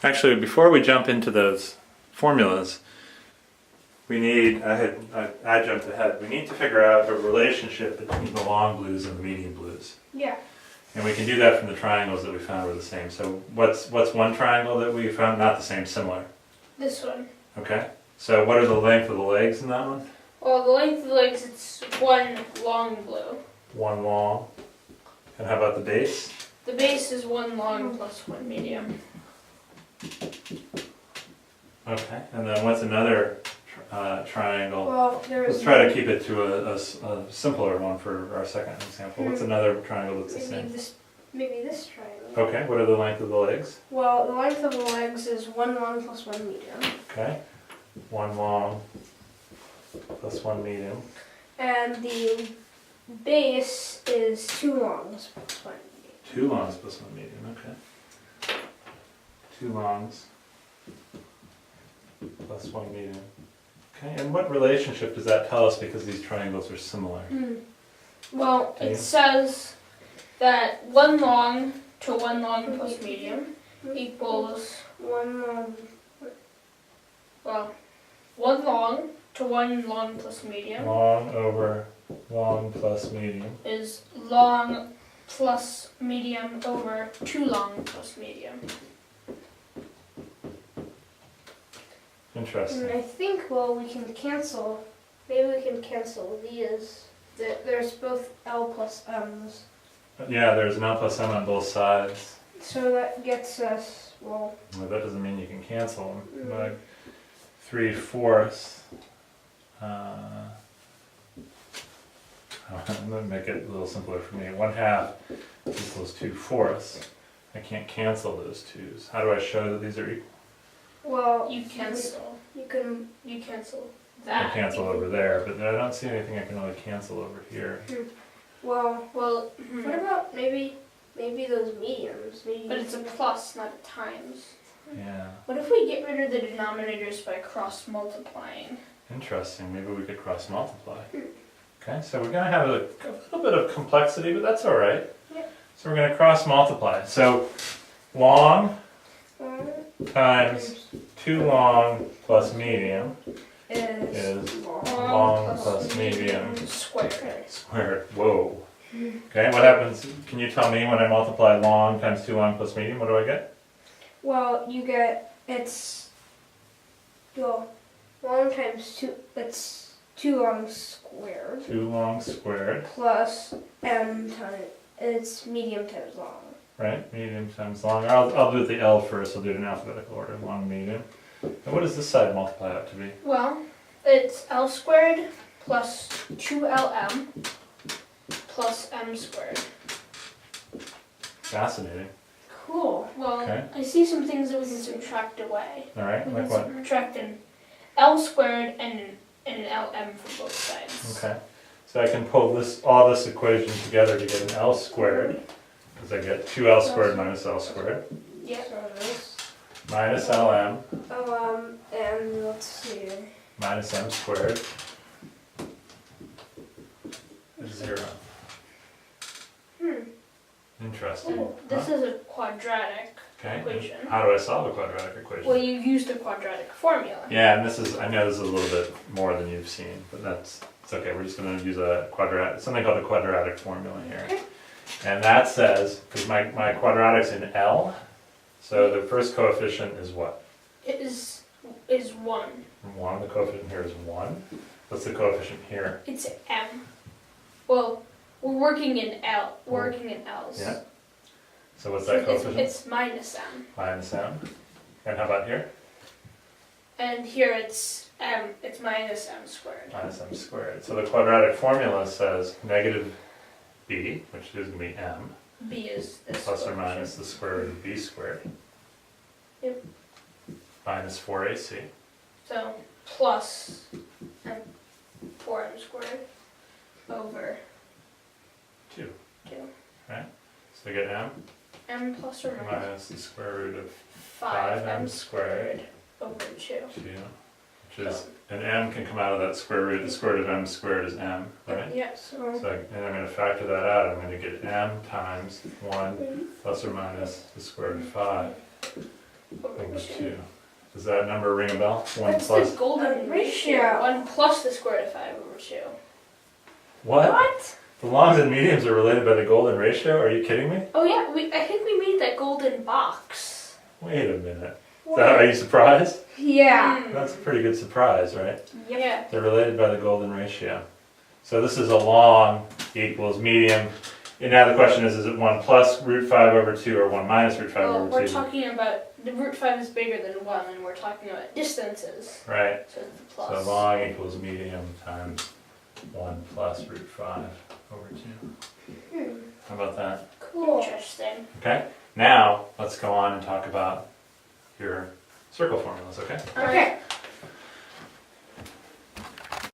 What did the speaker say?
Actually, before we jump into those formulas, we need, I jumped ahead, we need to figure out a relationship between the long blues and the medium blues. Yeah. And we can do that from the triangles that we found were the same. So what's one triangle that we found? Not the same, similar. This one. Okay. So what are the length of the legs in that one? Well, the length of the legs, it's one long blue. One long. And how about the base? The base is one long plus one medium. Okay. And then what's another triangle? Well, Let's try to keep it to a simpler one for our second example. What's another triangle that's the same? Maybe this triangle. Okay. What are the length of the legs? Well, the length of the legs is one long plus one medium. Okay. One long plus one medium. And the base is two longs plus one medium. Two longs plus one medium, okay. Two longs plus one medium. Okay, and what relationship does that tell us because these triangles are similar? Well, Okay. it says that one long to one long plus medium equals one long to one long plus medium Long over long plus medium. is long plus medium over two long plus medium. Interesting. And I think, well, we can cancel, maybe we can cancel these. There's both L plus M's. Yeah, there's an L plus M on both sides. So that gets us, well, Well, that doesn't mean you can cancel them. By 3/4. I'm going to make it a little simpler for me. 1/2 equals 2/4. I can't cancel those twos. How do I show that these are equal? well, you cancel that. I cancel over there, but I don't see anything I can really cancel over here. Well, what about maybe those mediums? But it's a plus, not a times. Yeah, What if we get rid of the denominators by cross multiplying? interesting. Maybe we could cross multiply. Okay, so we're going to have a little bit of complexity, but that's all right. Yep. So we're going to cross multiply. So long times 2 long plus medium is long plus medium squared. Whoa. Okay, what happens? Can you tell me when I multiply long times 2 long plus medium, what do I get? Well, you get, long times 2, it's 2 long squared. 2 long squared. Plus m times, it's medium times long. Right, medium times long. I'll do the L first, I'll do it in alphabetical order, long, medium. And what does this side multiply out to be? Well, it's L squared plus 2LM plus M squared. Fascinating. Cool. Well, Okay. I see some things that we can subtract away. Alright, We like can what? subtract an L squared and an LM from both sides. Okay. So I can pull all this equation together to get an L squared, because I get 2L squared minus L squared, Yeah. So this. minus LM, And let's see. minus M squared is 0. Interesting. Ooh, this is a quadratic Okay. equation. How do I solve a quadratic equation? Well, you used the quadratic formula. Yeah, and I know this is a little bit more than you've seen, but it's okay. We're just going to use something called the quadratic formula here. Okay. And that says, because my quadratic's in L, so the first coefficient is what? It is 1. 1, the coefficient here is 1. What's the coefficient here? It's M. Well, we're working in L. Working in L's. Yeah. So what's that coefficient? It's minus M. Minus M. And how about here? And here it's M. It's minus M squared. Minus M squared. So the quadratic formula says negative b, which is going to be m, B is this. plus or coefficient. minus the square root of b squared. Yep. Minus 4ac. So plus M 4M squared over 2. 2. Right? So I get m M plus or minus minus the square root of 5M squared over 2. 2, which is, and m can come out of that square root. The square root of m squared is m, right? Yes. So and I'm going to factor that out. I'm going to get m times 1 plus or minus the square root of 5 over over 2. Does that number ring a bell? 1 That's plus. the golden ratio. 1 plus the square root of 5 over 2. What? The longs and mediums are related by the golden ratio? Are you kidding me? Oh yeah, I think we made that golden box. Wait a minute. Are you surprised? Yeah. That's a pretty good surprise, right? Yeah. They're related by the golden ratio. So this is a long equals medium. And now the question is it 1 plus root 5 over 2 or 1 minus root 5 Well, over 2? we're talking about, the root 5 is bigger than 1, and we're talking about distances. Right. So it's the plus. So long equals medium times 1 plus root 5 over 2. How about that? Cool. Interesting. Okay. Now let's go on and talk about your circle formulas, okay? Okay.